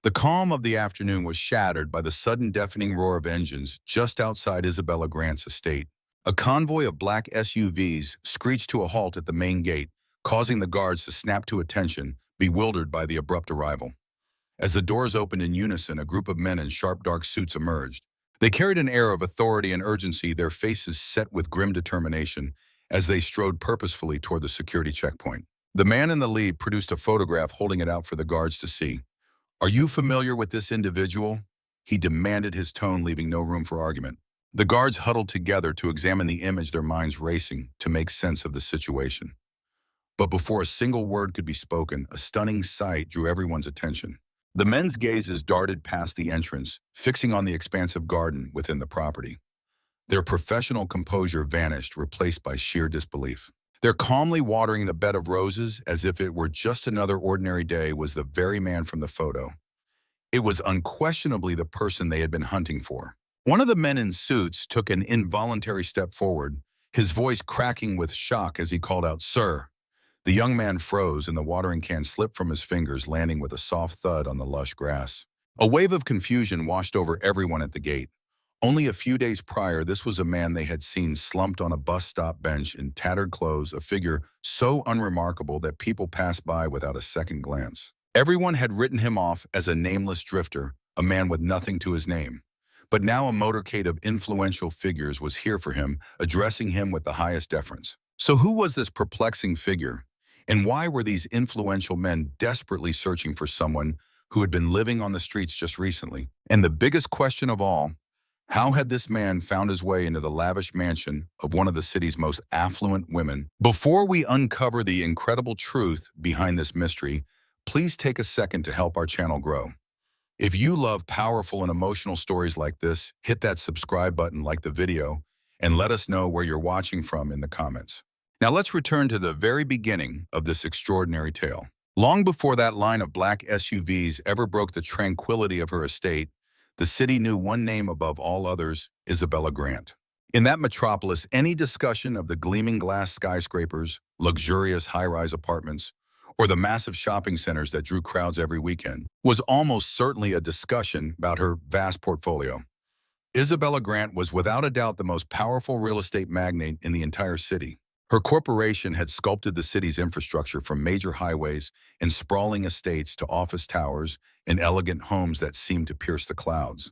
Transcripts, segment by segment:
The calm of the afternoon was shattered by the sudden deafening roar of engines just outside Isabella Grant's estate. A convoy of black SUVs screeched to a halt at the main gate, causing the guards to snap to attention, bewildered by the abrupt arrival. As the doors opened in unison, a group of men in sharp dark suits emerged. They carried an air of authority and urgency, their faces set with grim determination as they strode purposefully toward the security checkpoint. The man in the lead produced a photograph, holding it out for the guards to see. "Are you familiar with this individual?" he demanded, his tone leaving no room for argument. The guards huddled together to examine the image, their minds racing to make sense of the situation. But before a single word could be spoken, a stunning sight drew everyone's attention. The men's gazes darted past the entrance, fixing on the expansive garden within the property. Their professional composure vanished, replaced by sheer disbelief. Their calmly watering a bed of roses as if it were just another ordinary day was the very man from the photo. It was unquestionably the person they had been hunting for. One of the men in suits took an involuntary step forward, his voice cracking with shock as he called out, "Sir." The young man froze and the watering can slipped from his fingers, landing with a soft thud on the lush grass. A wave of confusion washed over everyone at the gate. Only a few days prior, this was a man they had seen slumped on a bus stop bench in tattered clothes, a figure so unremarkable that people passed by without a second glance. Everyone had written him off as a nameless drifter, a man with nothing to his name. But now a motorcade of influential figures was here for him, addressing him with the highest deference. So who was this perplexing figure? And why were these influential men desperately searching for someone who had been living on the streets just recently? And the biggest question of all, how had this man found his way into the lavish mansion of one of the city's most affluent women? Before we uncover the incredible truth behind this mystery, please take a second to help our channel grow. If you love powerful and emotional stories like this, hit that subscribe button, like the video, and let us know where you're watching from in the comments. Now let's return to the very beginning of this extraordinary tale. Long before that line of black SUVs ever broke the tranquility of her estate, the city knew one name above all others: Isabella Grant. In that metropolis, any discussion of the gleaming glass skyscrapers, luxurious high-rise apartments, or the massive shopping centers that drew crowds every weekend was almost certainly a discussion about her vast portfolio. Isabella Grant was without a doubt the most powerful real estate magnate in the entire city. Her corporation had sculpted the city's infrastructure, from major highways and sprawling estates to office towers and elegant homes that seemed to pierce the clouds.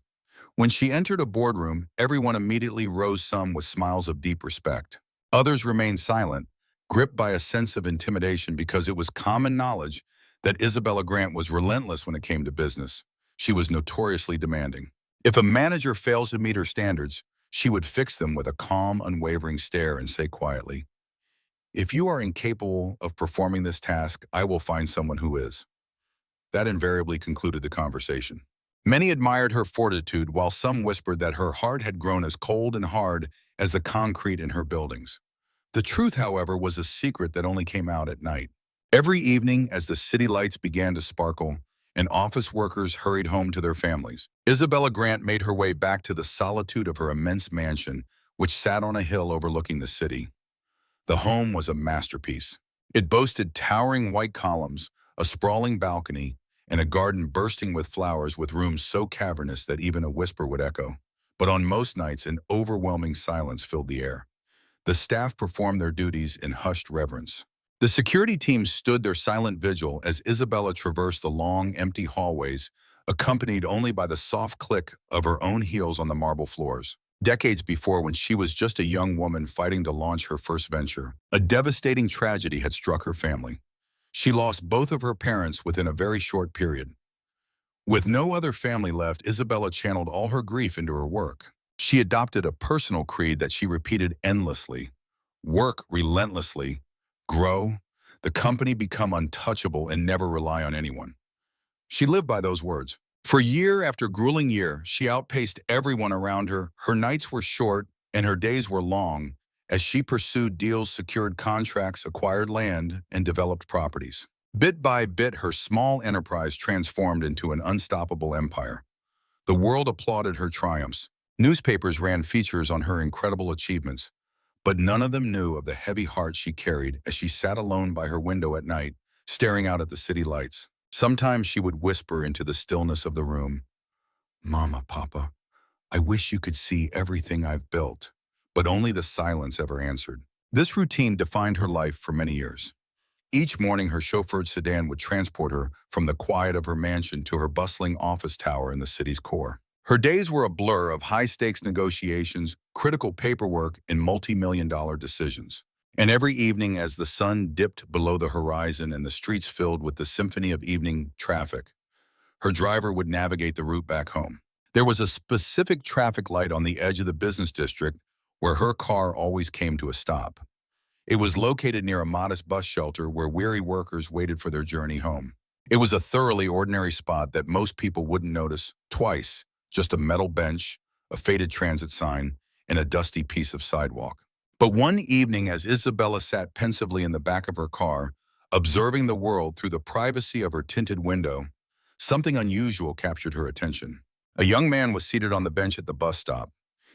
When she entered a boardroom, everyone immediately rose, some with smiles of deep respect. Others remained silent, gripped by a sense of intimidation, because it was common knowledge that Isabella Grant was relentless when it came to business. She was notoriously demanding. If a manager failed to meet her standards, she would fix them with a calm, unwavering stare and say quietly, "If you are incapable of performing this task, I will find someone who is." That invariably concluded the conversation. Many admired her fortitude, while some whispered that her heart had grown as cold and hard as the concrete in her buildings. The truth, however, was a secret that only came out at night. Every evening, as the city lights began to sparkle and office workers hurried home to their families, Isabella Grant made her way back to the solitude of her immense mansion, which sat on a hill overlooking the city. The home was a masterpiece. It boasted towering white columns, a sprawling balcony, and a garden bursting with flowers, with rooms so cavernous that even a whisper would echo. But on most nights, an overwhelming silence filled the air. The staff performed their duties in hushed reverence. The security team stood their silent vigil as Isabella traversed the long, empty hallways, accompanied only by the soft click of her own heels on the marble floors. Decades before, when she was just a young woman fighting to launch her first venture, a devastating tragedy had struck her family. She lost both of her parents within a very short period. With no other family left, Isabella channeled all her grief into her work. She adopted a personal creed that she repeated endlessly: work relentlessly, grow, the company become untouchable, and never rely on anyone. She lived by those words. For year after grueling year, she outpaced everyone around her. Her nights were short and her days were long as she pursued deals, secured contracts, acquired land, and developed properties. Bit by bit, her small enterprise transformed into an unstoppable empire. The world applauded her triumphs. Newspapers ran features on her incredible achievements, but none of them knew of the heavy heart she carried as she sat alone by her window at night, staring out at the city lights. Sometimes she would whisper into the stillness of the room, "Mama, Papa, I wish you could see everything I've built." But only the silence ever answered. This routine defined her life for many years. Each morning, her chauffeured sedan would transport her from the quiet of her mansion to her bustling office tower in the city's core. Her days were a blur of high-stakes negotiations, critical paperwork, and multi-million-dollar decisions. And every evening, as the sun dipped below the horizon and the streets filled with the symphony of evening traffic, her driver would navigate the route back home. There was a specific traffic light on the edge of the business district where her car always came to a stop. It was located near a modest bus shelter where weary workers waited for their journey home. It was a thoroughly ordinary spot that most people wouldn't notice twice, just a metal bench, a faded transit sign, and a dusty piece of sidewalk. But one evening, as Isabella sat pensively in the back of her car, observing the world through the privacy of her tinted window, something unusual captured her attention. A young man was seated on the bench at the bus stop.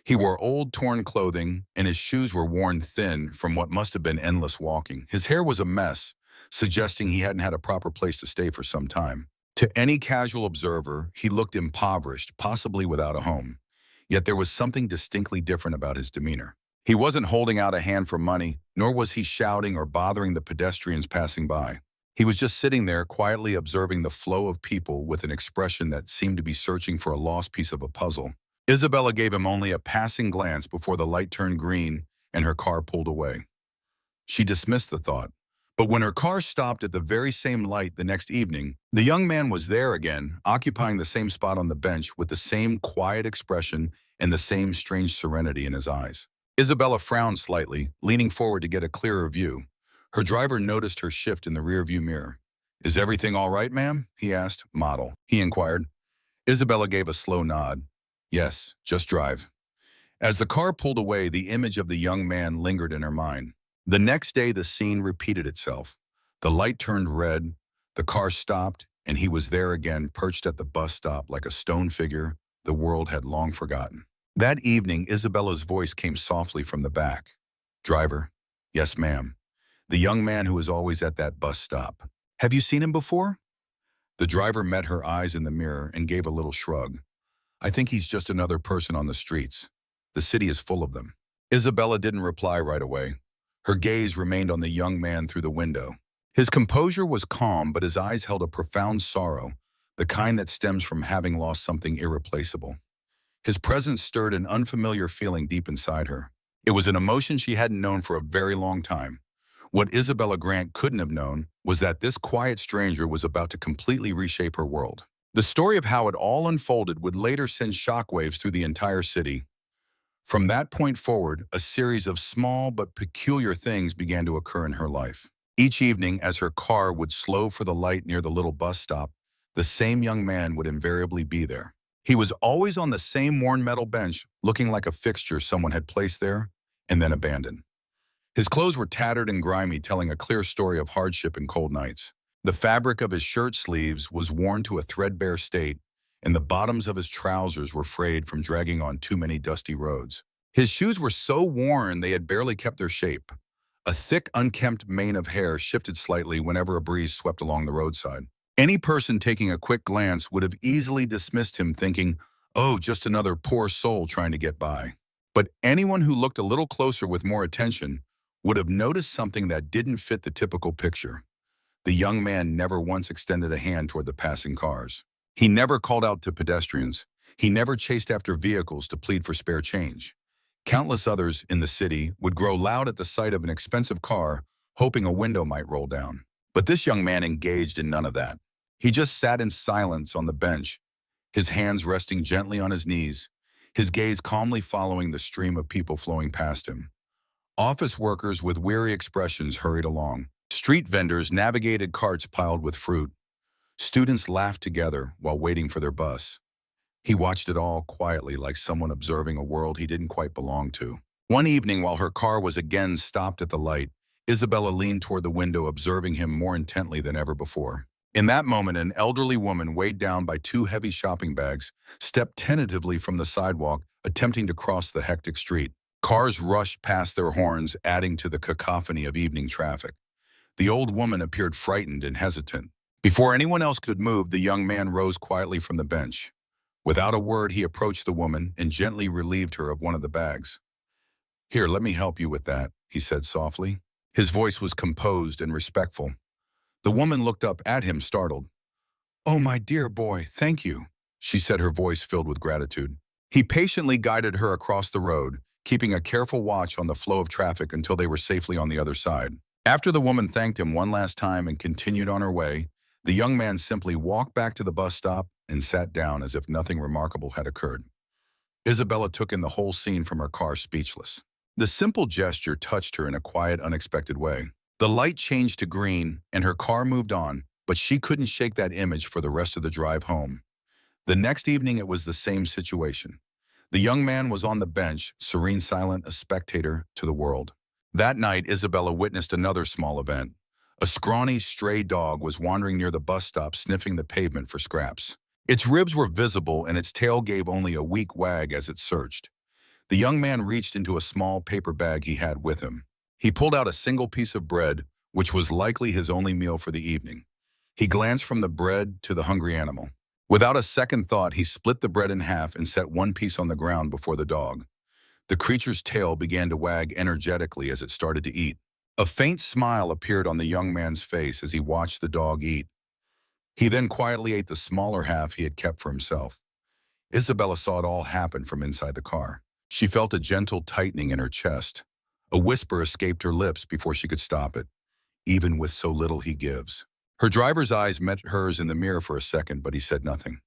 He wore old, torn clothing, and his shoes were worn thin from what must have been endless walking. His hair was a mess, suggesting he hadn't had a proper place to stay for some time. To any casual observer, he looked impoverished, possibly without a home. Yet there was something distinctly different about his demeanor. He wasn't holding out a hand for money, nor was he shouting or bothering the pedestrians passing by. He was just sitting there, quietly observing the flow of people with an expression that seemed to be searching for a lost piece of a puzzle. Isabella gave him only a passing glance before the light turned green and her car pulled away. She dismissed the thought. But when her car stopped at the very same light the next evening, the young man was there again, occupying the same spot on the bench with the same quiet expression and the same strange serenity in his eyes. Isabella frowned slightly, leaning forward to get a clearer view. Her driver noticed her shift in the rearview mirror. "Is everything all right, ma'am?" he asked. "Model," he inquired. Isabella gave a slow nod. "Yes, just drive." As the car pulled away, the image of the young man lingered in her mind. The next day, the scene repeated itself. The light turned red, the car stopped, and he was there again, perched at the bus stop like a stone figure the world had long forgotten. That evening, Isabella's voice came softly from the back. "Driver." "Yes, ma'am." "The young man who is always at that bus stop. Have you seen him before?" The driver met her eyes in the mirror and gave a little shrug. "I think he's just another person on the streets. The city is full of them." Isabella didn't reply right away. Her gaze remained on the young man through the window. His composure was calm, but his eyes held a profound sorrow, the kind that stems from having lost something irreplaceable. His presence stirred an unfamiliar feeling deep inside her. It was an emotion she hadn't known for a very long time. What Isabella Grant couldn't have known was that this quiet stranger was about to completely reshape her world. The story of how it all unfolded would later send shockwaves through the entire city. From that point forward, a series of small but peculiar things began to occur in her life. Each evening, as her car would slow for the light near the little bus stop, the same young man would invariably be there. He was always on the same worn metal bench, looking like a fixture someone had placed there and then abandoned. His clothes were tattered and grimy, telling a clear story of hardship and cold nights. The fabric of his shirt sleeves was worn to a threadbare state, and the bottoms of his trousers were frayed from dragging on too many dusty roads. His shoes were so worn they had barely kept their shape. A thick, unkempt mane of hair shifted slightly whenever a breeze swept along the roadside. Any person taking a quick glance would have easily dismissed him, thinking, "Oh, just another poor soul trying to get by." But anyone who looked a little closer with more attention would have noticed something that didn't fit the typical picture. The young man never once extended a hand toward the passing cars. He never called out to pedestrians. He never chased after vehicles to plead for spare change. Countless others in the city would grow loud at the sight of an expensive car, hoping a window might roll down. But this young man engaged in none of that. He just sat in silence on the bench, his hands resting gently on his knees, his gaze calmly following the stream of people flowing past him. Office workers with weary expressions hurried along. Street vendors navigated carts piled with fruit. Students laughed together while waiting for their bus. He watched it all quietly, like someone observing a world he didn't quite belong to. One evening, while her car was again stopped at the light, Isabella leaned toward the window, observing him more intently than ever before. In that moment, an elderly woman, weighed down by two heavy shopping bags, stepped tentatively from the sidewalk, attempting to cross the hectic street. Cars rushed past their horns, adding to the cacophony of evening traffic. The old woman appeared frightened and hesitant. Before anyone else could move, the young man rose quietly from the bench. Without a word, he approached the woman and gently relieved her of one of the bags. "Here, let me help you with that," he said softly. His voice was composed and respectful. The woman looked up at him, startled. "Oh, my dear boy, thank you," she said, her voice filled with gratitude. He patiently guided her across the road, keeping a careful watch on the flow of traffic until they were safely on the other side. After the woman thanked him one last time and continued on her way, the young man simply walked back to the bus stop and sat down as if nothing remarkable had occurred. Isabella took in the whole scene from her car, speechless. The simple gesture touched her in a quiet, unexpected way. The light changed to green, and her car moved on, but she couldn't shake that image for the rest of the drive home. The next evening, it was the same situation. The young man was on the bench, serene, silent, a spectator to the world. That night, Isabella witnessed another small event. A scrawny, stray dog was wandering near the bus stop, sniffing the pavement for scraps. Its ribs were visible, and its tail gave only a weak wag as it searched. The young man reached into a small paper bag he had with him. He pulled out a single piece of bread, which was likely his only meal for the evening. He glanced from the bread to the hungry animal. Without a second thought, he split the bread in half and set one piece on the ground before the dog. The creature's tail began to wag energetically as it started to eat. A faint smile appeared on the young man's face as he watched the dog eat. He then quietly ate the smaller half he had kept for himself. Isabella saw it all happen from inside the car. She felt a gentle tightening in her chest. A whisper escaped her lips before she could stop it. "Even with so little, he gives." Her driver's eyes met hers in the mirror for a second, but he said nothing.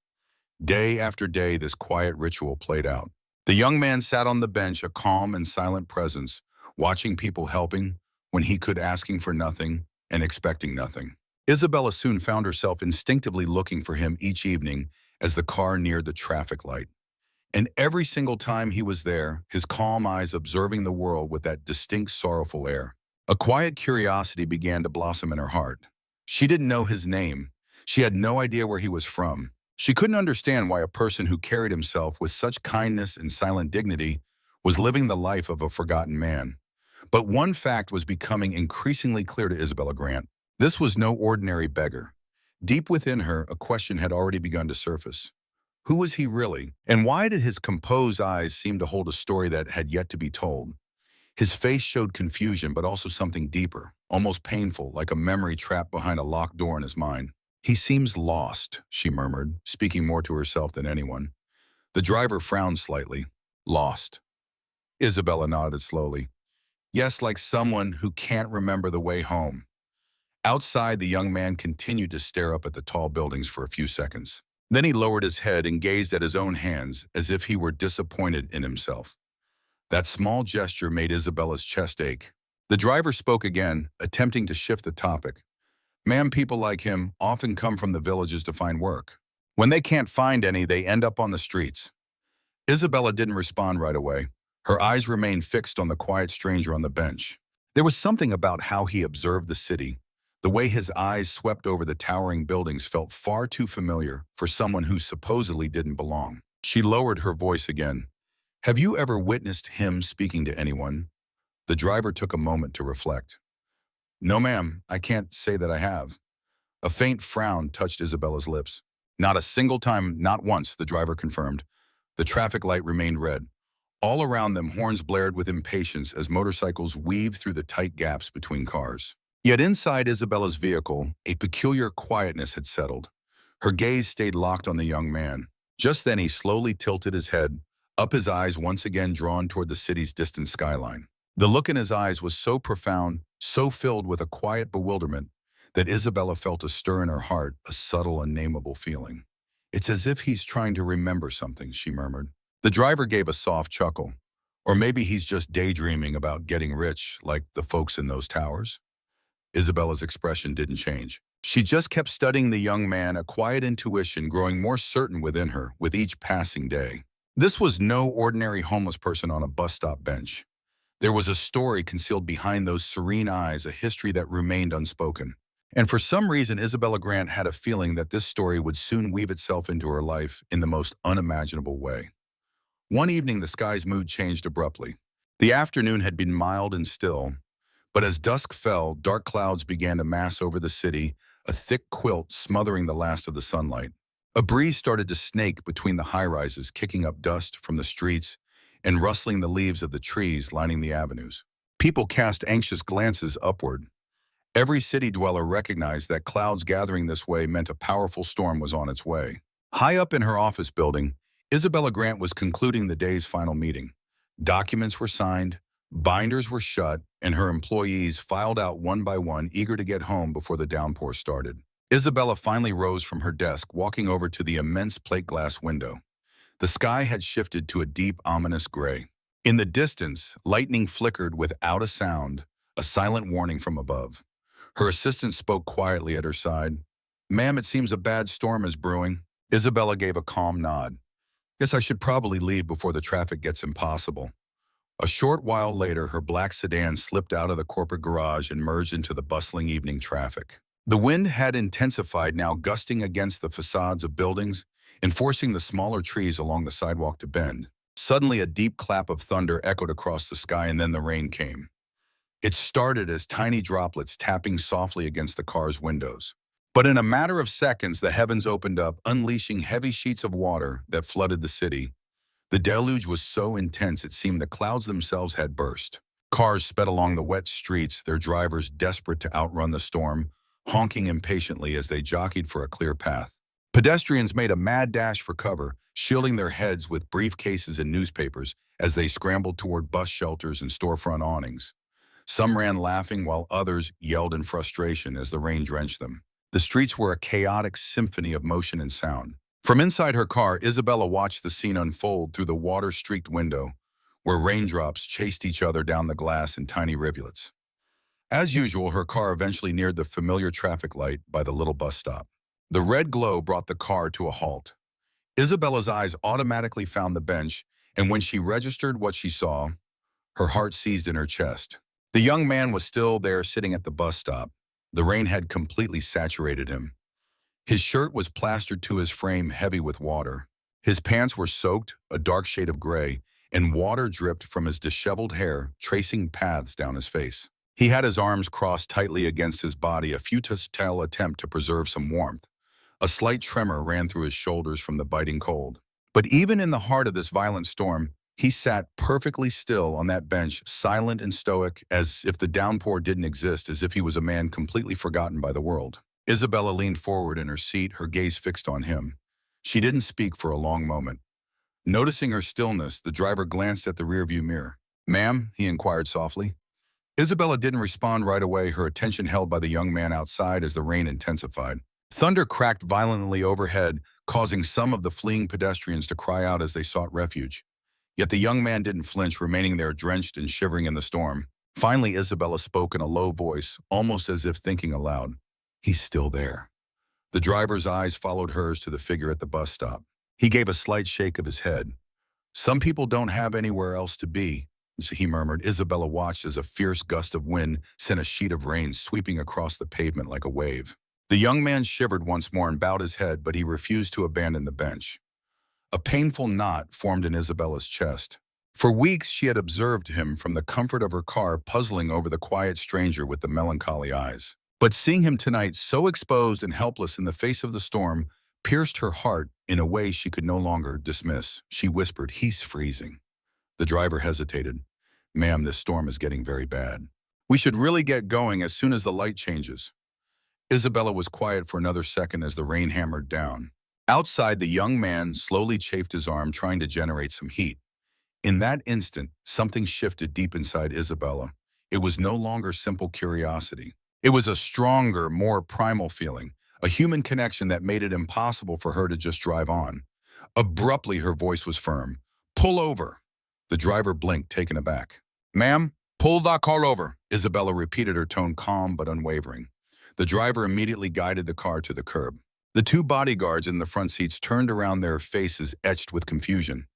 Day after day, this quiet ritual played out. The young man sat on the bench, a calm and silent presence, watching people helping when he could, asking for nothing and expecting nothing. Isabella soon found herself instinctively looking for him each evening as the car neared the traffic light. And every single time he was there, his calm eyes observing the world with that distinct sorrowful air. A quiet curiosity began to blossom in her heart. She didn't know his name. She had no idea where he was from. She couldn't understand why a person who carried himself with such kindness and silent dignity was living the life of a forgotten man. But one fact was becoming increasingly clear to Isabella Grant. This was no ordinary beggar. Deep within her, a question had already begun to surface. Who was he really? And why did his composed eyes seem to hold a story that had yet to be told? His face showed confusion, but also something deeper, almost painful, like a memory trapped behind a locked door in his mind. "He seems lost," she murmured, speaking more to herself than anyone. The driver frowned slightly. "Lost?" Isabella nodded slowly. "Yes, like someone who can't remember the way home." Outside, the young man continued to stare up at the tall buildings for a few seconds. Then he lowered his head and gazed at his own hands as if he were disappointed in himself. That small gesture made Isabella's chest ache. The driver spoke again, attempting to shift the topic. "Ma'am, people like him often come from the villages to find work. When they can't find any, they end up on the streets." Isabella didn't respond right away. Her eyes remained fixed on the quiet stranger on the bench. There was something about how he observed the city. The way his eyes swept over the towering buildings felt far too familiar for someone who supposedly didn't belong. She lowered her voice again. "Have you ever witnessed him speaking to anyone?" The driver took a moment to reflect. "No, ma'am, I can't say that I have." A faint frown touched Isabella's lips. "Not a single time, not once," the driver confirmed. The traffic light remained red. All around them, horns blared with impatience as motorcycles weaved through the tight gaps between cars. Yet inside Isabella's vehicle, a peculiar quietness had settled. Her gaze stayed locked on the young man. Just then he slowly tilted his head, up his eyes once again drawn toward the city's distant skyline. The look in his eyes was so profound, so filled with a quiet bewilderment, that Isabella felt a stir in her heart, a subtle, unnameable feeling. "It's as if he's trying to remember something," she murmured. The driver gave a soft chuckle. "Or maybe he's just daydreaming about getting rich, like the folks in those towers." Isabella's expression didn't change. She just kept studying the young man, a quiet intuition growing more certain within her with each passing day. This was no ordinary homeless person on a bus stop bench. There was a story concealed behind those serene eyes, a history that remained unspoken. And for some reason, Isabella Grant had a feeling that this story would soon weave itself into her life in the most unimaginable way. One evening, the sky's mood changed abruptly. The afternoon had been mild and still, but as dusk fell, dark clouds began to mass over the city, a thick quilt smothering the last of the sunlight. A breeze started to snake between the high-rises, kicking up dust from the streets and rustling the leaves of the trees lining the avenues. People cast anxious glances upward. Every city dweller recognized that clouds gathering this way meant a powerful storm was on its way. High up in her office building, Isabella Grant was concluding the day's final meeting. Documents were signed, binders were shut, and her employees filed out one by one, eager to get home before the downpour started. Isabella finally rose from her desk, walking over to the immense plate glass window. The sky had shifted to a deep, ominous gray. In the distance, lightning flickered without a sound, a silent warning from above. Her assistant spoke quietly at her side. "Ma'am, it seems a bad storm is brewing." Isabella gave a calm nod. "Guess I should probably leave before the traffic gets impossible." A short while later, her black sedan slipped out of the corporate garage and merged into the bustling evening traffic. The wind had intensified, now gusting against the facades of buildings and forcing the smaller trees along the sidewalk to bend. Suddenly, a deep clap of thunder echoed across the sky, and then the rain came. It started as tiny droplets tapping softly against the car's windows. But in a matter of seconds, the heavens opened up, unleashing heavy sheets of water that flooded the city. The deluge was so intense it seemed the clouds themselves had burst. Cars sped along the wet streets, their drivers desperate to outrun the storm, honking impatiently as they jockeyed for a clear path. Pedestrians made a mad dash for cover, shielding their heads with briefcases and newspapers as they scrambled toward bus shelters and storefront awnings. Some ran laughing while others yelled in frustration as the rain drenched them. The streets were a chaotic symphony of motion and sound. From inside her car, Isabella watched the scene unfold through the water-streaked window, where raindrops chased each other down the glass in tiny rivulets. As usual, her car eventually neared the familiar traffic light by the little bus stop. The red glow brought the car to a halt. Isabella's eyes automatically found the bench, and when she registered what she saw, her heart seized in her chest. The young man was still there sitting at the bus stop. The rain had completely saturated him. His shirt was plastered to his frame, heavy with water. His pants were soaked, a dark shade of gray, and water dripped from his disheveled hair, tracing paths down his face. He had his arms crossed tightly against his body, a futile attempt to preserve some warmth. A slight tremor ran through his shoulders from the biting cold. But even in the heart of this violent storm, he sat perfectly still on that bench, silent and stoic, as if the downpour didn't exist, as if he was a man completely forgotten by the world. Isabella leaned forward in her seat, her gaze fixed on him. She didn't speak for a long moment. Noticing her stillness, the driver glanced at the rearview mirror. "Ma'am?" he inquired softly. Isabella didn't respond right away, her attention held by the young man outside as the rain intensified. Thunder cracked violently overhead, causing some of the fleeing pedestrians to cry out as they sought refuge. Yet the young man didn't flinch, remaining there drenched and shivering in the storm. Finally, Isabella spoke in a low voice, almost as if thinking aloud. "He's still there." The driver's eyes followed hers to the figure at the bus stop. He gave a slight shake of his head. "Some people don't have anywhere else to be," he murmured. Isabella watched as a fierce gust of wind sent a sheet of rain sweeping across the pavement like a wave. The young man shivered once more and bowed his head, but he refused to abandon the bench. A painful knot formed in Isabella's chest. For weeks she had observed him from the comfort of her car, puzzling over the quiet stranger with the melancholy eyes. But seeing him tonight so exposed and helpless in the face of the storm pierced her heart in a way she could no longer dismiss. She whispered, "He's freezing." The driver hesitated. "Ma'am, this storm is getting very bad. We should really get going as soon as the light changes." Isabella was quiet for another second as the rain hammered down. Outside, the young man slowly chafed his arm, trying to generate some heat. In that instant, something shifted deep inside Isabella. It was no longer simple curiosity. It was a stronger, more primal feeling, a human connection that made it impossible for her to just drive on. Abruptly, her voice was firm. "Pull over." The driver blinked, taken aback. "Ma'am, pull that car over," Isabella repeated, her tone calm but unwavering. The driver immediately guided the car to the curb. The two bodyguards in the front seats turned around, their faces etched with confusion.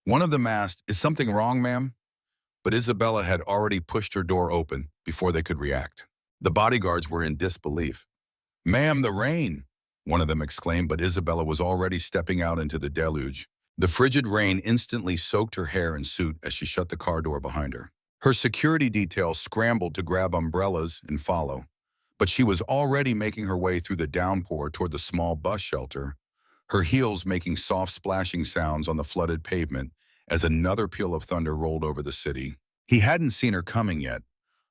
One of them asked, "Is something wrong, ma'am?" But Isabella had already pushed her door open before they could react. The bodyguards were in disbelief. "Ma'am, the rain!" one of them exclaimed, but Isabella was already stepping out into the deluge. The frigid rain instantly soaked her hair and suit as she shut the car door behind her. Her security detail scrambled to grab umbrellas and follow. but she was already making her way through the downpour toward the small bus shelter, her heels making soft splashing sounds on the flooded pavement as another peal of thunder rolled over the city. He hadn't seen her coming yet.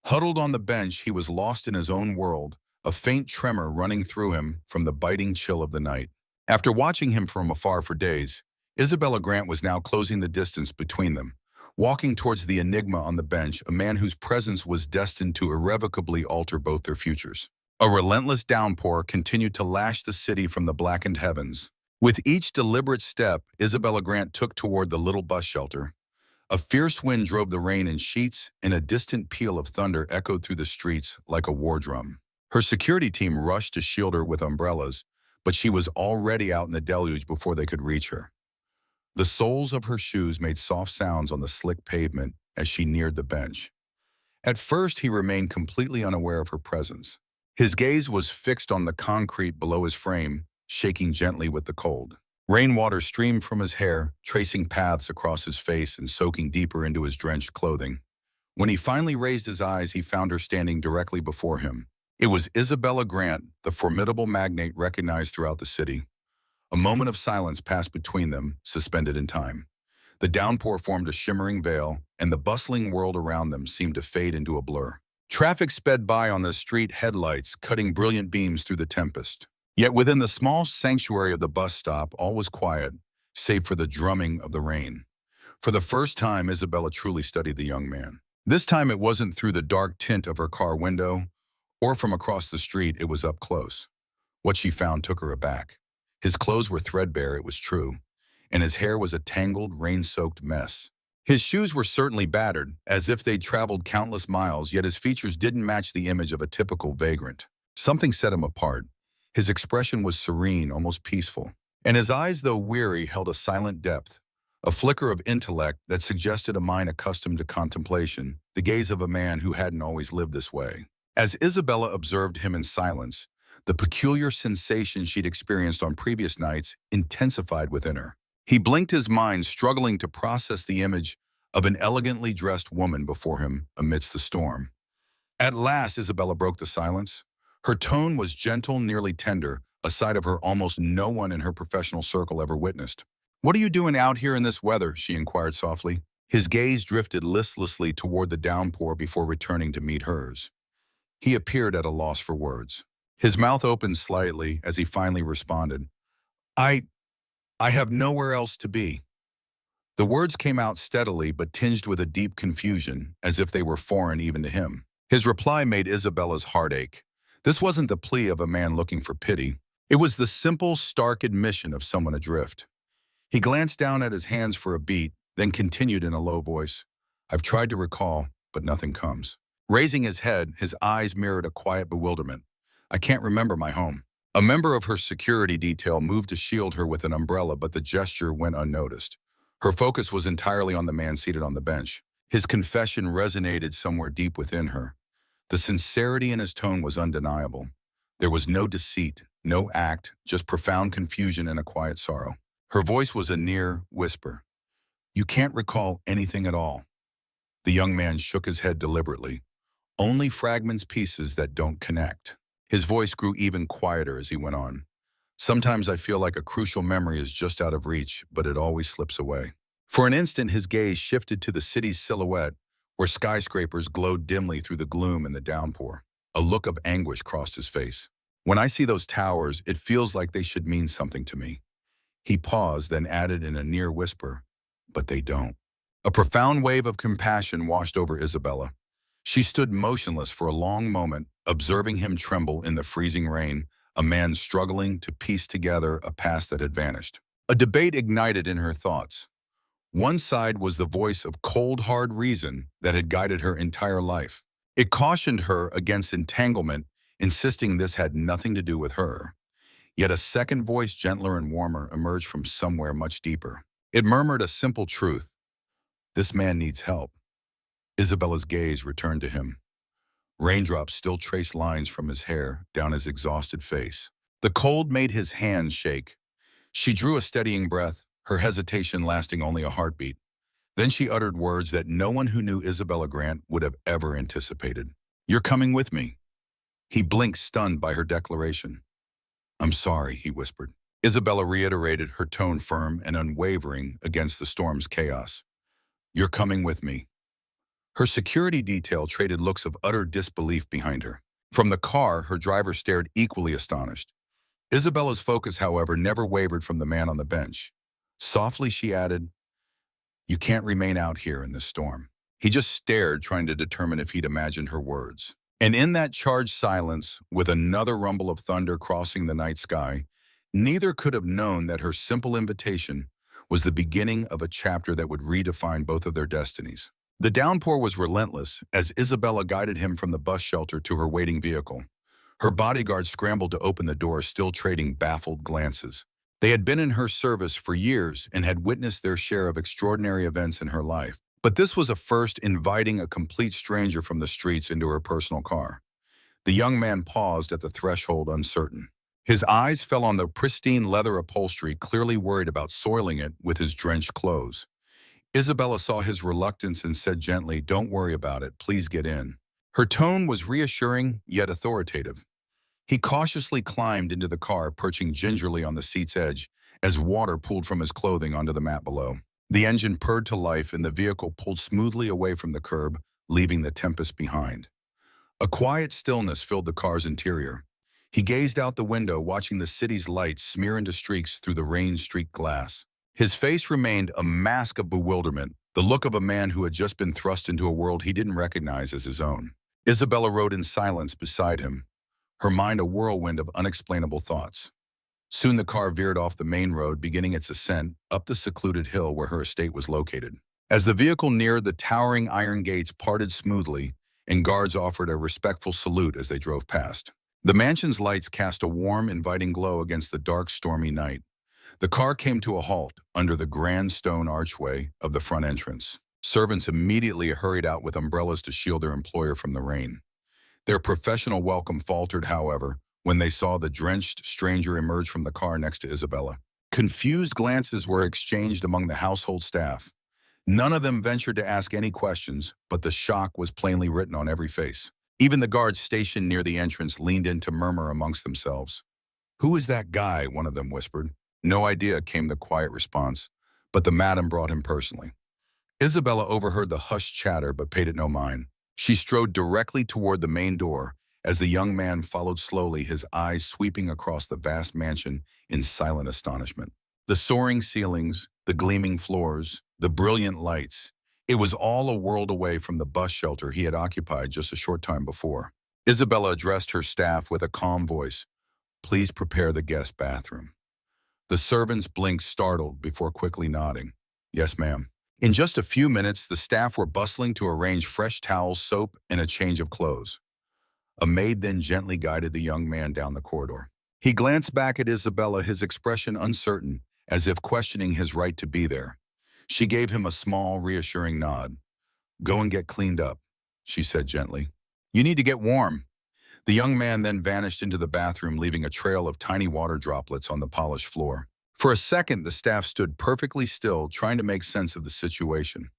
Huddled on the bench, he was lost in his own world, a faint tremor running through him from the biting chill of the night. After watching him from afar for days, Isabella Grant was now closing the distance between them, walking towards the enigma on the bench, a man whose presence was destined to irrevocably alter both their futures. A relentless downpour continued to lash the city from the blackened heavens. With each deliberate step Isabella Grant took toward the little bus shelter, a fierce wind drove the rain in sheets, and a distant peal of thunder echoed through the streets like a war drum. Her security team rushed to shield her with umbrellas, but she was already out in the deluge before they could reach her. The soles of her shoes made soft sounds on the slick pavement as she neared the bench. At first, he remained completely unaware of her presence. His gaze was fixed on the concrete below his frame, shaking gently with the cold. Rainwater streamed from his hair, tracing paths across his face and soaking deeper into his drenched clothing. When he finally raised his eyes, he found her standing directly before him. It was Isabella Grant, the formidable magnate recognized throughout the city. A moment of silence passed between them, suspended in time. The downpour formed a shimmering veil, and the bustling world around them seemed to fade into a blur. Traffic sped by on the street, headlights cutting brilliant beams through the tempest. Yet within the small sanctuary of the bus stop, all was quiet, save for the drumming of the rain. For the first time, Isabella truly studied the young man. This time it wasn't through the dark tint of her car window, or from across the street, it was up close. What she found took her aback. His clothes were threadbare, it was true, and his hair was a tangled, rain-soaked mess. His shoes were certainly battered, as if they'd traveled countless miles, yet his features didn't match the image of a typical vagrant. Something set him apart. His expression was serene, almost peaceful, and his eyes, though weary, held a silent depth, a flicker of intellect that suggested a mind accustomed to contemplation, the gaze of a man who hadn't always lived this way. As Isabella observed him in silence, the peculiar sensation she'd experienced on previous nights intensified within her. He blinked his mind, struggling to process the image of an elegantly dressed woman before him amidst the storm. At last, Isabella broke the silence. Her tone was gentle, nearly tender, a side of her almost no one in her professional circle ever witnessed. "What are you doing out here in this weather?" she inquired softly. His gaze drifted listlessly toward the downpour before returning to meet hers. He appeared at a loss for words. His mouth opened slightly as he finally responded, I have nowhere else to be." The words came out steadily but tinged with a deep confusion, as if they were foreign even to him. His reply made Isabella's heart ache. This wasn't the plea of a man looking for pity. It was the simple, stark admission of someone adrift. He glanced down at his hands for a beat, then continued in a low voice, "I've tried to recall, but nothing comes." Raising his head, his eyes mirrored a quiet bewilderment. "I can't remember my home." A member of her security detail moved to shield her with an umbrella, but the gesture went unnoticed. Her focus was entirely on the man seated on the bench. His confession resonated somewhere deep within her. The sincerity in his tone was undeniable. There was no deceit, no act, just profound confusion and a quiet sorrow. Her voice was a near whisper. "You can't recall anything at all." The young man shook his head deliberately. "Only fragments, pieces that don't connect." His voice grew even quieter as he went on. "Sometimes I feel like a crucial memory is just out of reach, but it always slips away." For an instant, his gaze shifted to the city's silhouette, where skyscrapers glowed dimly through the gloom and the downpour. A look of anguish crossed his face. "When I see those towers, it feels like they should mean something to me." He paused, then added in a near whisper, "But they don't." A profound wave of compassion washed over Isabella. She stood motionless for a long moment, observing him tremble in the freezing rain, a man struggling to piece together a past that had vanished. A debate ignited in her thoughts. One side was the voice of cold, hard reason that had guided her entire life. It cautioned her against entanglement, insisting this had nothing to do with her. Yet a second voice, gentler and warmer, emerged from somewhere much deeper. It murmured a simple truth. "This man needs help." Isabella's gaze returned to him. Raindrops still traced lines from his hair down his exhausted face. The cold made his hands shake. She drew a steadying breath, her hesitation lasting only a heartbeat. Then she uttered words that no one who knew Isabella Grant would have ever anticipated. "You're coming with me." He blinked, stunned by her declaration. "I'm sorry," he whispered. Isabella reiterated, her tone firm and unwavering against the storm's chaos. "You're coming with me." Her security detail traded looks of utter disbelief behind her. From the car, her driver stared equally astonished. Isabella's focus, however, never wavered from the man on the bench. Softly, she added, "You can't remain out here in this storm." He just stared, trying to determine if he'd imagined her words. And in that charged silence, with another rumble of thunder crossing the night sky, neither could have known that her simple invitation was the beginning of a chapter that would redefine both of their destinies. The downpour was relentless as Isabella guided him from the bus shelter to her waiting vehicle. Her bodyguard scrambled to open the door, still trading baffled glances. They had been in her service for years and had witnessed their share of extraordinary events in her life. But this was a first, inviting a complete stranger from the streets into her personal car. The young man paused at the threshold, uncertain. His eyes fell on the pristine leather upholstery, clearly worried about soiling it with his drenched clothes. Isabella saw his reluctance and said gently, "Don't worry about it, please get in." Her tone was reassuring, yet authoritative. He cautiously climbed into the car, perching gingerly on the seat's edge, as water pooled from his clothing onto the mat below. The engine purred to life and the vehicle pulled smoothly away from the curb, leaving the tempest behind. A quiet stillness filled the car's interior. He gazed out the window, watching the city's lights smear into streaks through the rain-streaked glass. His face remained a mask of bewilderment, the look of a man who had just been thrust into a world he didn't recognize as his own. Isabella rode in silence beside him, her mind a whirlwind of unexplainable thoughts. Soon the car veered off the main road, beginning its ascent up the secluded hill where her estate was located. As the vehicle neared, the towering iron gates parted smoothly, and guards offered a respectful salute as they drove past. The mansion's lights cast a warm, inviting glow against the dark, stormy night. The car came to a halt under the grand stone archway of the front entrance. Servants immediately hurried out with umbrellas to shield their employer from the rain. Their professional welcome faltered, however, when they saw the drenched stranger emerge from the car next to Isabella. Confused glances were exchanged among the household staff. None of them ventured to ask any questions, but the shock was plainly written on every face. Even the guards stationed near the entrance leaned in to murmur amongst themselves. "Who is that guy?" one of them whispered. "No idea," came the quiet response, but the madam brought him personally. Isabella overheard the hushed chatter but paid it no mind. She strode directly toward the main door as the young man followed slowly, his eyes sweeping across the vast mansion in silent astonishment. The soaring ceilings, the gleaming floors, the brilliant lights. It was all a world away from the bus shelter he had occupied just a short time before. Isabella addressed her staff with a calm voice. "Please prepare the guest bathroom." The servants blinked, startled, before quickly nodding. "Yes, ma'am." In just a few minutes, the staff were bustling to arrange fresh towels, soap, and a change of clothes. A maid then gently guided the young man down the corridor. He glanced back at Isabella, his expression uncertain, as if questioning his right to be there. She gave him a small, reassuring nod. "Go and get cleaned up," she said gently. "You need to get warm." The young man then vanished into the bathroom, leaving a trail of tiny water droplets on the polished floor. For a second, the staff stood perfectly still, trying to make sense of the situation.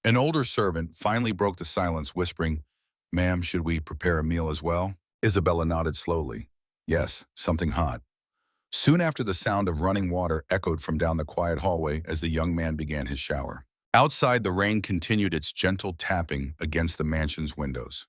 An older servant finally broke the silence, whispering, "Ma'am, should we prepare a meal as well?" Isabella nodded slowly. "Yes, something hot." Soon after, the sound of running water echoed from down the quiet hallway as the young man began his shower. Outside, the rain continued its gentle tapping against the mansion's windows.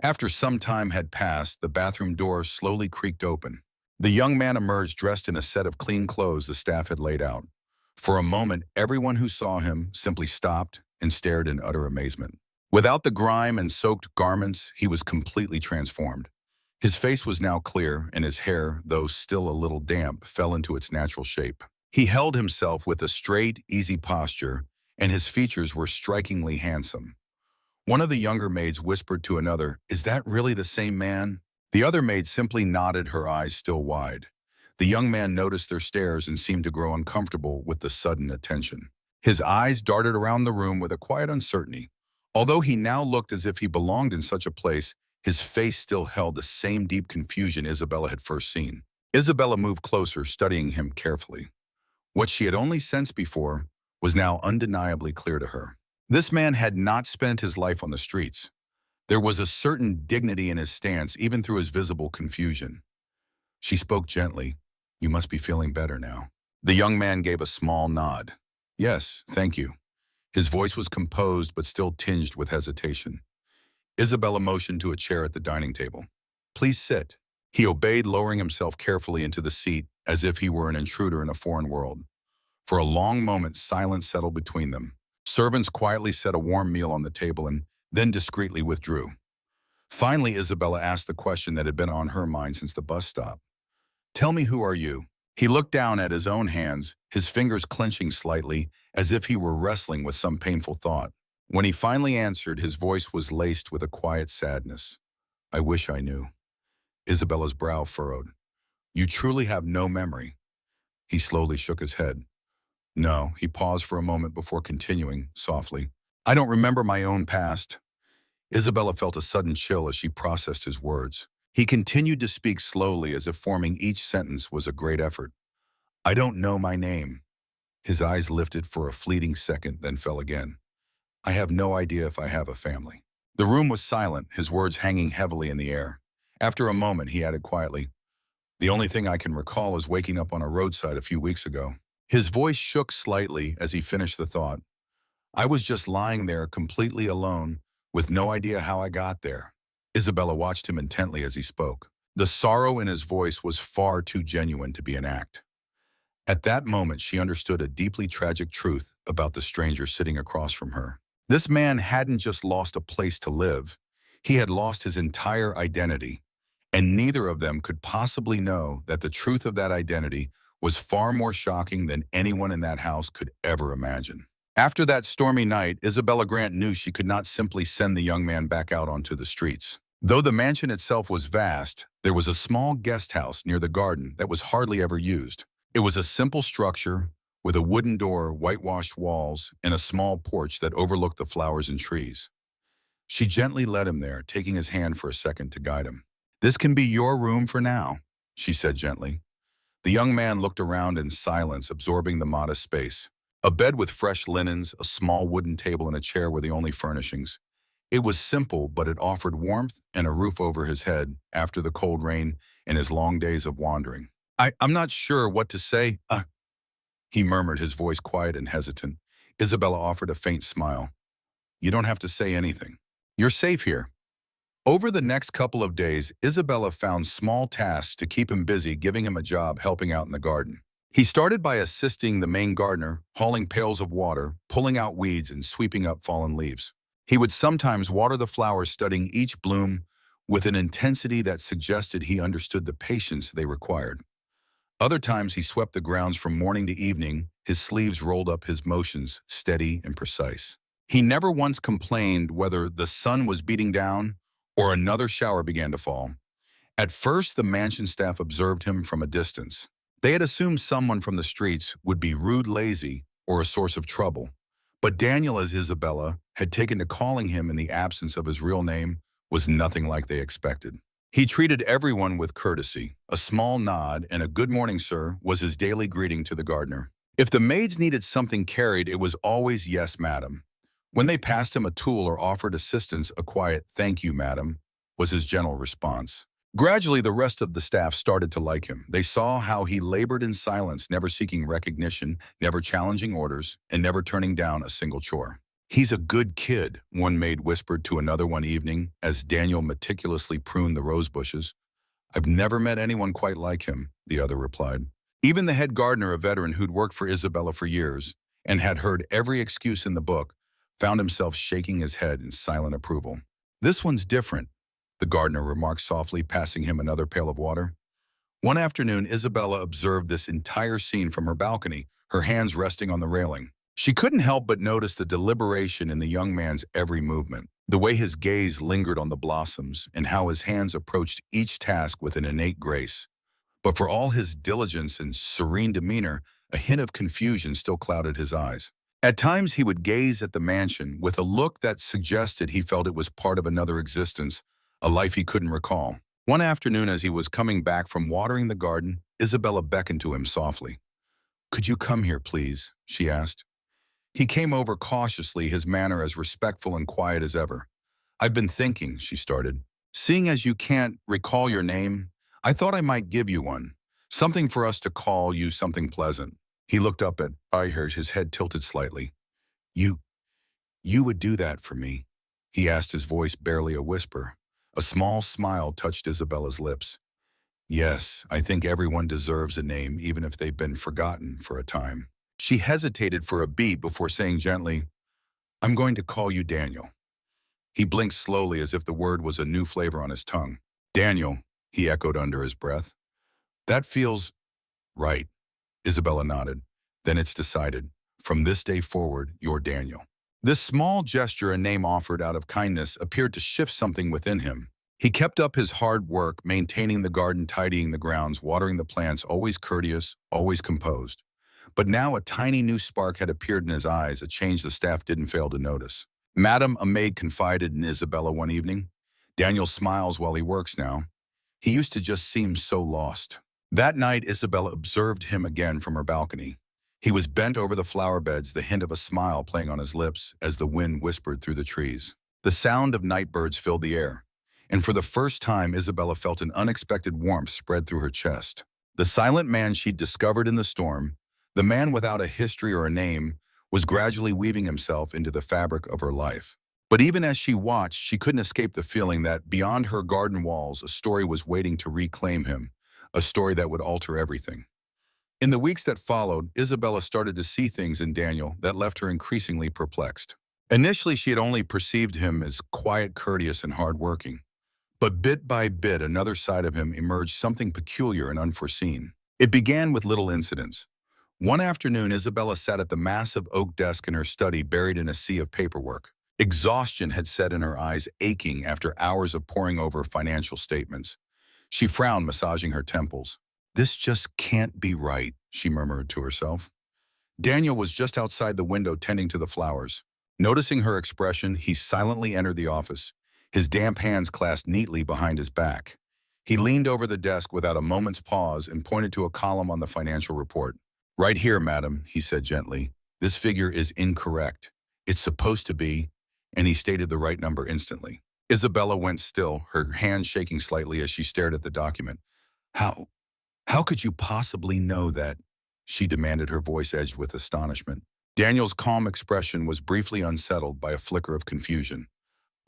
After some time had passed, the bathroom door slowly creaked open. The young man emerged dressed in a set of clean clothes the staff had laid out. For a moment, everyone who saw him simply stopped and stared in utter amazement. Without the grime and soaked garments, he was completely transformed. His face was now clear, and his hair, though still a little damp, fell into its natural shape. He held himself with a straight, easy posture, and his features were strikingly handsome. One of the younger maids whispered to another, "Is that really the same man?" The other maid simply nodded, her eyes still wide. The young man noticed their stares and seemed to grow uncomfortable with the sudden attention. His eyes darted around the room with a quiet uncertainty. Although he now looked as if he belonged in such a place, his face still held the same deep confusion Isabella had first seen. Isabella moved closer, studying him carefully. What she had only sensed before was now undeniably clear to her. This man had not spent his life on the streets. There was a certain dignity in his stance, even through his visible confusion. She spoke gently. "You must be feeling better now." The young man gave a small nod. "Yes, thank you." His voice was composed but still tinged with hesitation. Isabella motioned to a chair at the dining table. "Please sit." He obeyed, lowering himself carefully into the seat as if he were an intruder in a foreign world. For a long moment, silence settled between them. Servants quietly set a warm meal on the table and then discreetly withdrew. Finally, Isabella asked the question that had been on her mind since the bus stop. "Tell me, who are you?" He looked down at his own hands, his fingers clenching slightly, as if he were wrestling with some painful thought. When he finally answered, his voice was laced with a quiet sadness. "I wish I knew." Isabella's brow furrowed. "You truly have no memory?" He slowly shook his head. "No." He paused for a moment before continuing, softly. "I don't remember my own past." Isabella felt a sudden chill as she processed his words. He continued to speak slowly, as if forming each sentence was a great effort. "I don't know my name." His eyes lifted for a fleeting second, then fell again. "I have no idea if I have a family." The room was silent, his words hanging heavily in the air. After a moment, he added quietly, "The only thing I can recall is waking up on a roadside a few weeks ago." His voice shook slightly as he finished the thought. "I was just lying there completely alone, with no idea how I got there." Isabella watched him intently as he spoke. The sorrow in his voice was far too genuine to be an act. At that moment, she understood a deeply tragic truth about the stranger sitting across from her. This man hadn't just lost a place to live, he had lost his entire identity, and neither of them could possibly know that the truth of that identity was far more shocking than anyone in that house could ever imagine. After that stormy night, Isabella Grant knew she could not simply send the young man back out onto the streets. Though the mansion itself was vast, there was a small guest house near the garden that was hardly ever used. It was a simple structure with a wooden door, whitewashed walls, and a small porch that overlooked the flowers and trees. She gently led him there, taking his hand for a second to guide him. "This can be your room for now," she said gently. The young man looked around in silence, absorbing the modest space. A bed with fresh linens, a small wooden table, and a chair were the only furnishings. It was simple, but it offered warmth and a roof over his head after the cold rain and his long days of wandering. I'm not sure what to say, he murmured, his voice quiet and hesitant. Isabella offered a faint smile. "You don't have to say anything. You're safe here." Over the next couple of days, Isabella found small tasks to keep him busy, giving him a job helping out in the garden. He started by assisting the main gardener, hauling pails of water, pulling out weeds, and sweeping up fallen leaves. He would sometimes water the flowers, studying each bloom with an intensity that suggested he understood the patience they required. Other times he swept the grounds from morning to evening, his sleeves rolled up, his motions steady and precise. He never once complained whether the sun was beating down or another shower began to fall. At first, the mansion staff observed him from a distance. They had assumed someone from the streets would be rude, lazy, or a source of trouble. But Daniel, as Isabella had taken to calling him in the absence of his real name, was nothing like they expected. He treated everyone with courtesy. A small nod and a "good morning, sir" was his daily greeting to the gardener. If the maids needed something carried, it was always "yes, madam." When they passed him a tool or offered assistance, a quiet "thank you, madam" was his gentle response. Gradually, the rest of the staff started to like him. They saw how he labored in silence, never seeking recognition, never challenging orders, and never turning down a single chore. "He's a good kid," one maid whispered to another one evening as Daniel meticulously pruned the rose bushes. "I've never met anyone quite like him," the other replied. Even the head gardener, a veteran who'd worked for Isabella for years and had heard every excuse in the book, found himself shaking his head in silent approval. "This one's different," the gardener remarked softly, passing him another pail of water. One afternoon, Isabella observed this entire scene from her balcony, her hands resting on the railing. She couldn't help but notice the deliberation in the young man's every movement, the way his gaze lingered on the blossoms, and how his hands approached each task with an innate grace. But for all his diligence and serene demeanor, a hint of confusion still clouded his eyes. At times, he would gaze at the mansion with a look that suggested he felt it was part of another existence, a life he couldn't recall. One afternoon, as he was coming back from watering the garden, Isabella beckoned to him softly. "Could you come here, please?" she asked. He came over cautiously, his manner as respectful and quiet as ever. I've been thinking, she started. Seeing as you can't recall your name, I thought I might give you one. Something for us to call you something pleasant. He looked up at her, his head tilted slightly. You, you would do that for me? He asked, his voice barely a whisper. A small smile touched Isabella's lips. Yes, I think everyone deserves a name, even if they've been forgotten for a time. She hesitated for a beat before saying gently, I'm going to call you Daniel. He blinked slowly as if the word was a new flavor on his tongue. Daniel, he echoed under his breath. That feels right. Isabella nodded. Then it's decided. From this day forward, you're Daniel. This small gesture, a name offered out of kindness, appeared to shift something within him. He kept up his hard work, maintaining the garden, tidying the grounds, watering the plants, always courteous, always composed. But now a tiny new spark had appeared in his eyes, a change the staff didn't fail to notice. Madam, a maid confided in Isabella one evening. Daniel smiles while he works now. He used to just seem so lost. That night, Isabella observed him again from her balcony. He was bent over the flower beds, the hint of a smile playing on his lips as the wind whispered through the trees. The sound of night birds filled the air, and for the first time, Isabella felt an unexpected warmth spread through her chest. The silent man she'd discovered in the storm, the man without a history or a name, was gradually weaving himself into the fabric of her life. But even as she watched, she couldn't escape the feeling that beyond her garden walls, a story was waiting to reclaim him, a story that would alter everything. In the weeks that followed, Isabella started to see things in Daniel that left her increasingly perplexed. Initially, she had only perceived him as quiet, courteous, and hardworking. But bit by bit, another side of him emerged, something peculiar and unforeseen. It began with little incidents. One afternoon, Isabella sat at the massive oak desk in her study, buried in a sea of paperwork. Exhaustion had set in her eyes, aching after hours of poring over financial statements. She frowned, massaging her temples. This just can't be right, she murmured to herself. Daniel was just outside the window tending to the flowers. Noticing her expression, he silently entered the office, his damp hands clasped neatly behind his back. He leaned over the desk without a moment's pause and pointed to a column on the financial report. Right here, madam, he said gently. This figure is incorrect. It's supposed to be, and he stated the right number instantly. Isabella went still, her hand shaking slightly as she stared at the document. How could you possibly know that? She demanded, her voice edged with astonishment. Daniel's calm expression was briefly unsettled by a flicker of confusion.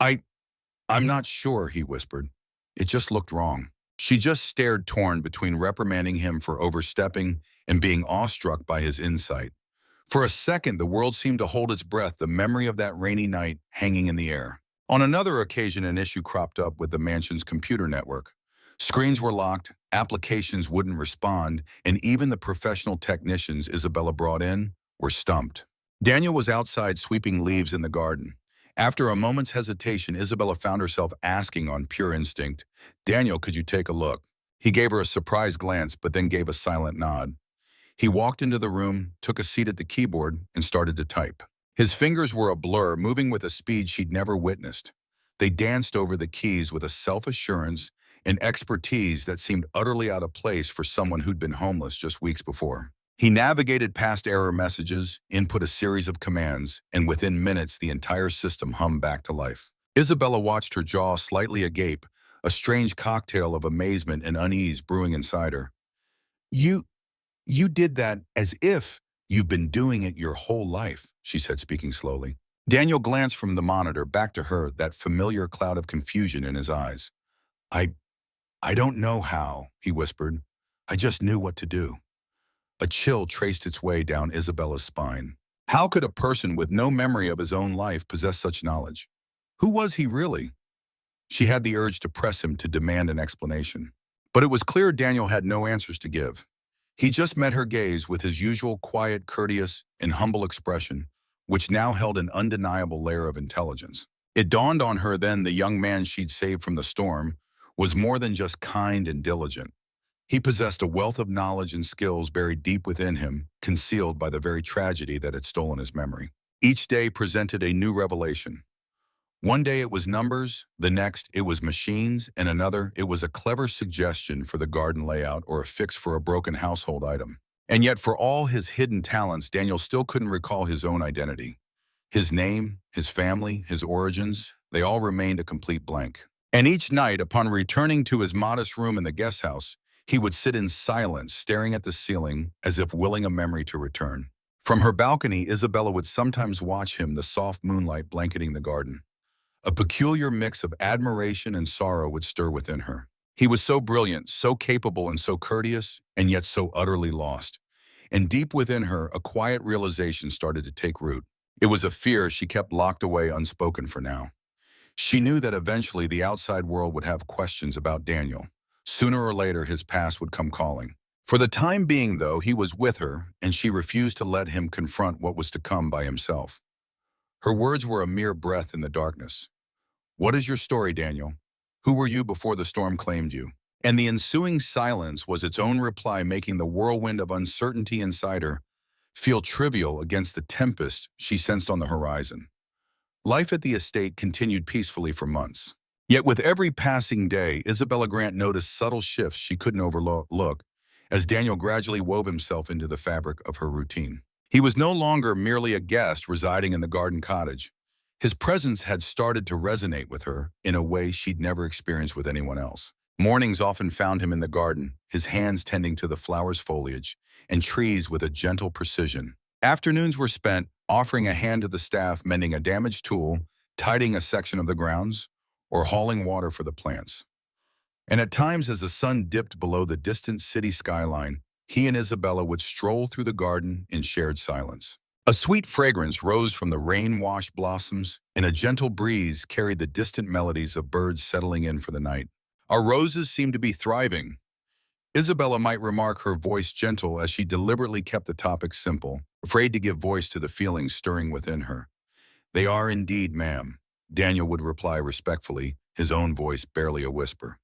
I'm not sure, he whispered. It just looked wrong. She just stared, torn between reprimanding him for overstepping and being awestruck by his insight. For a second, the world seemed to hold its breath, the memory of that rainy night hanging in the air. On another occasion, an issue cropped up with the mansion's computer network. Screens were locked, applications wouldn't respond, and even the professional technicians Isabella brought in were stumped. Daniel was outside sweeping leaves in the garden. After a moment's hesitation, Isabella found herself asking on pure instinct, Daniel, could you take a look? He gave her a surprised glance, but then gave a silent nod. He walked into the room, took a seat at the keyboard, and started to type. His fingers were a blur, moving with a speed she'd never witnessed. They danced over the keys with a self-assurance and expertise that seemed utterly out of place for someone who'd been homeless just weeks before. He navigated past error messages, input a series of commands, and within minutes the entire system hummed back to life. Isabella watched, her jaw slightly agape, a strange cocktail of amazement and unease brewing inside her. You did that as if you've been doing it your whole life, she said, speaking slowly. Daniel glanced from the monitor back to her, that familiar cloud of confusion in his eyes. I don't know how, he whispered. I just knew what to do. A chill traced its way down Isabella's spine. How could a person with no memory of his own life possess such knowledge? Who was he really? She had the urge to press him, to demand an explanation. But it was clear Daniel had no answers to give. He just met her gaze with his usual quiet, courteous, and humble expression, which now held an undeniable layer of intelligence. It dawned on her then the young man she'd saved from the storm was more than just kind and diligent. He possessed a wealth of knowledge and skills buried deep within him, concealed by the very tragedy that had stolen his memory. Each day presented a new revelation. One day it was numbers, the next it was machines, and another it was a clever suggestion for the garden layout or a fix for a broken household item. And yet for all his hidden talents, Daniel still couldn't recall his own identity. His name, his family, his origins, They all remained a complete blank. And each night, upon returning to his modest room in the guest house, he would sit in silence, staring at the ceiling as if willing a memory to return. From her balcony, Isabella would sometimes watch him, the soft moonlight blanketing the garden. A peculiar mix of admiration and sorrow would stir within her. He was so brilliant, so capable, and so courteous, and yet so utterly lost. And deep within her, a quiet realization started to take root. It was a fear she kept locked away unspoken for now. She knew that eventually the outside world would have questions about Daniel. Sooner or later, his past would come calling. For the time being, though, he was with her, and she refused to let him confront what was to come by himself. Her words were a mere breath in the darkness. "What is your story, Daniel? Who were you before the storm claimed you?" And the ensuing silence was its own reply, making the whirlwind of uncertainty inside her feel trivial against the tempest she sensed on the horizon. Life at the estate continued peacefully for months. Yet with every passing day, Isabella Grant noticed subtle shifts she couldn't overlook as Daniel gradually wove himself into the fabric of her routine. He was no longer merely a guest residing in the garden cottage. His presence had started to resonate with her in a way she'd never experienced with anyone else. Mornings often found him in the garden, his hands tending to the flowers' foliage and trees with a gentle precision. Afternoons were spent offering a hand to the staff, mending a damaged tool, tidying a section of the grounds, or hauling water for the plants. And at times, as the sun dipped below the distant city skyline, he and Isabella would stroll through the garden in shared silence. A sweet fragrance rose from the rain-washed blossoms, and a gentle breeze carried the distant melodies of birds settling in for the night. Our roses seemed to be thriving. Isabella might remark, her voice gentle as she deliberately kept the topic simple, afraid to give voice to the feelings stirring within her. "They are indeed, ma'am," Daniel would reply respectfully, his own voice barely a whisper.